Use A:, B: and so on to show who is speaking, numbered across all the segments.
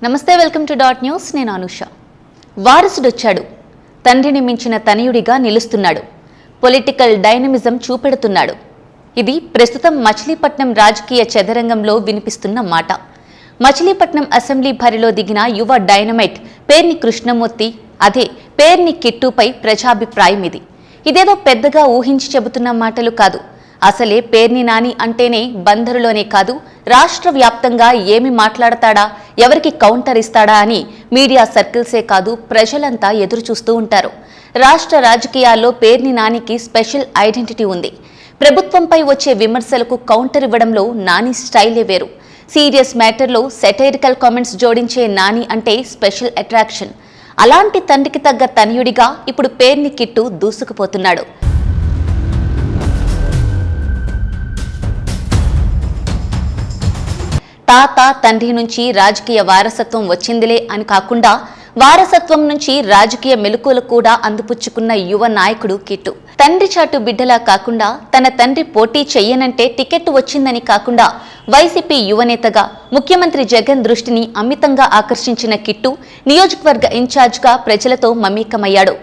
A: నమస్తే, welcome to dot news. నేను అనుష. వారసుడొచ్చాడు, తండ్రిని మించిన తనయుడిగా నిలుస్తున్నాడు, పొలిటికల్ డైనమిజం చూపెడుతున్నాడు. ఇది ప్రస్తుతం మచిలీపట్నం రాజకీయ చదరంగంలో వినిపిస్తున్న మాట. మచిలీపట్నం అసెంబ్లీ బరిలో దిగిన యువ డైనమైట్ పేర్ని కృష్ణమూర్తి, అదే పేర్ని కిట్టుపై ప్రజాభిప్రాయం ఇది. ఇదేదో పెద్దగా ఊహించి చెబుతున్న మాటలు కాదు. అసలే పేర్ని నాని అంటేనే బందరులోనే కాదు, రాష్ట్ర వ్యాప్తంగా ఏమి మాట్లాడతాడా, ఎవరికి కౌంటర్ ఇస్తాడా అని మీడియా సర్కిల్సే కాదు ప్రజలంతా ఎదురు చూస్తూ ఉంటారు. రాష్ట్ర రాజకీయాల్లో పేర్ని నానికి స్పెషల్ ఐడెంటిటీ ఉంది. ప్రభుత్వంపై వచ్చే విమర్శలకు కౌంటర్ ఇవ్వడంలో నాని స్టైలే వేరు. సీరియస్ మ్యాటర్లో సెటైరికల్ కామెంట్స్ జోడించే నాని అంటే స్పెషల్ అట్రాక్షన్. అలాంటి తండ్రికి తగ్గ తనయుడిగా ఇప్పుడు పేర్ని కిట్టు దూసుకుపోతున్నాడు. తాత తండ్రి నుంచి రాజకీయ వారసత్వం వచ్చిందిలే అని కాకుండా వారసత్వం నుంచి రాజకీయ మెలకువలు కూడా అందిపుచ్చుకున్న యువ నాయకుడు కిట్టు. తండ్రి చాటు బిడ్డలా కాకుండా తన తండ్రి పోటీ చెయ్యనంటే టికెట్ వచ్చిందని కాకుండా వైసీపీ యువనేతగా ముఖ్యమంత్రి జగన్ దృష్టిని అమితంగా ఆకర్షించిన కిట్టు నియోజకవర్గ ఇన్ఛార్జ్గా ప్రజలతో మమేకమయ్యాడు.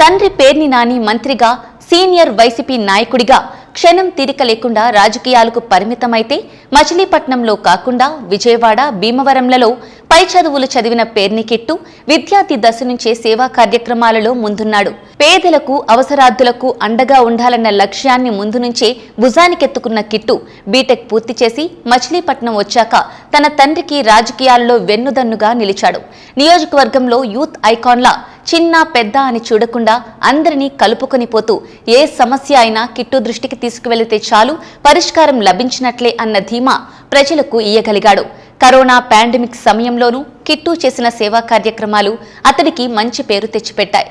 A: తండ్రి పేర్ని నాని మంత్రిగా, సీనియర్ వైసీపీ నాయకుడిగా క్షణం తీరిక లేకుండా రాజకీయాలకు పరిమితమైతే మచిలీపట్నంలో కాకుండా విజయవాడ, భీమవరంలలో పై చదువులు చదివిన పేర్ని కిట్టు విద్యార్థి దశ నుంచే సేవా కార్యక్రమాలలో ముందున్నాడు. పేదలకు, అవసరార్థులకు అండగా ఉండాలన్న లక్ష్యాన్ని ముందు నుంచే భుజానికెత్తుకున్న కిట్టు బీటెక్ పూర్తి చేసి మచిలీపట్నం వచ్చాక తన తండ్రికి రాజకీయాల్లో వెన్నుదన్నుగా నిలిచాడు. నియోజకవర్గంలో యూత్ ఐకాన్లా చిన్న పెద్ద అని చూడకుండా అందరినీ కలుపుకొని పోతూ ఏ సమస్య అయినా కిట్టు దృష్టికి తీసుకువెళితే చాలు పరిష్కారం లభించినట్లే అన్న ధీమా ప్రజలకు ఇయ్యగలిగాడు. కరోనా పాండమిక్ సమయంలోనూ కిట్టు చేసిన సేవా కార్యక్రమాలు అతడికి మంచి పేరు తెచ్చిపెట్టాయి.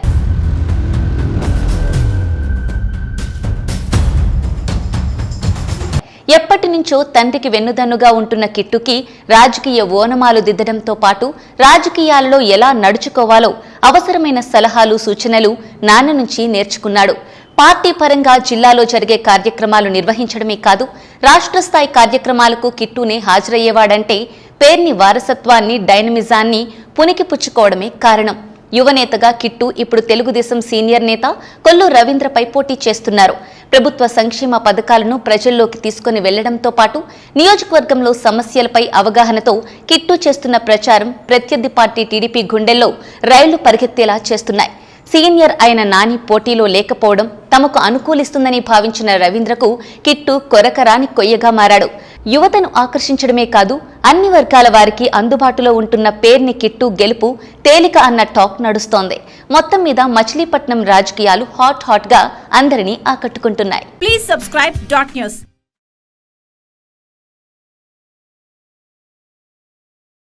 A: ఎప్పటి నుంచో తండ్రికి వెన్నుదన్నుగా ఉంటున్న కిట్టుకి రాజకీయ ఓనమాలు దిద్దడంతో పాటు రాజకీయాలలో ఎలా నడుచుకోవాలో అవసరమైన సలహాలు, సూచనలు నాన్న నుంచి నేర్చుకున్నాడు. పార్టీ పరంగా జిల్లాలో జరిగే కార్యక్రమాలు నిర్వహించడమే కాదు, రాష్ట్ర స్థాయి కార్యక్రమాలకు కిట్టునే హాజరయ్యేవాడంటే పేర్ని వారసత్వాన్ని, డైనమిజాన్ని పుణికిపుచ్చుకోవడమే కారణం. యువనేతగా కిట్టు ఇప్పుడు తెలుగుదేశం సీనియర్ నేత కొల్లు రవీంద్రపై పోటీ చేస్తున్నారు. ప్రభుత్వ సంక్షేమ పథకాలను ప్రజల్లోకి తీసుకుని వెళ్లడంతో పాటు నియోజకవర్గంలో సమస్యలపై అవగాహనతో కిట్టు చేస్తున్న ప్రచారం ప్రత్యర్థి పార్టీ టీడీపీ గుండెల్లో రైళ్లు పరిగెత్తేలా చేస్తున్నాయి. సీనియర్ అయిన నాని పోటీలో లేకపోవడం తమకు అనుకూలిస్తుందని భావించిన రవీంద్రకు కిట్టు కొరకరాని కొయ్యగా మారాడు. యువతను ఆకర్షించడమే కాదు, అన్ని వర్గాల వారికి అందుబాటులో ఉంటున్న పేర్ని కిట్టు గెలుపు తేలిక అన్న టాక్ నడుస్తోంది. మొత్తం మీద మచిలీపట్నం రాజకీయాలు హాట్ గా అందరినీ ఆకట్టుకుంటున్నాయి.
B: Please subscribe dot news.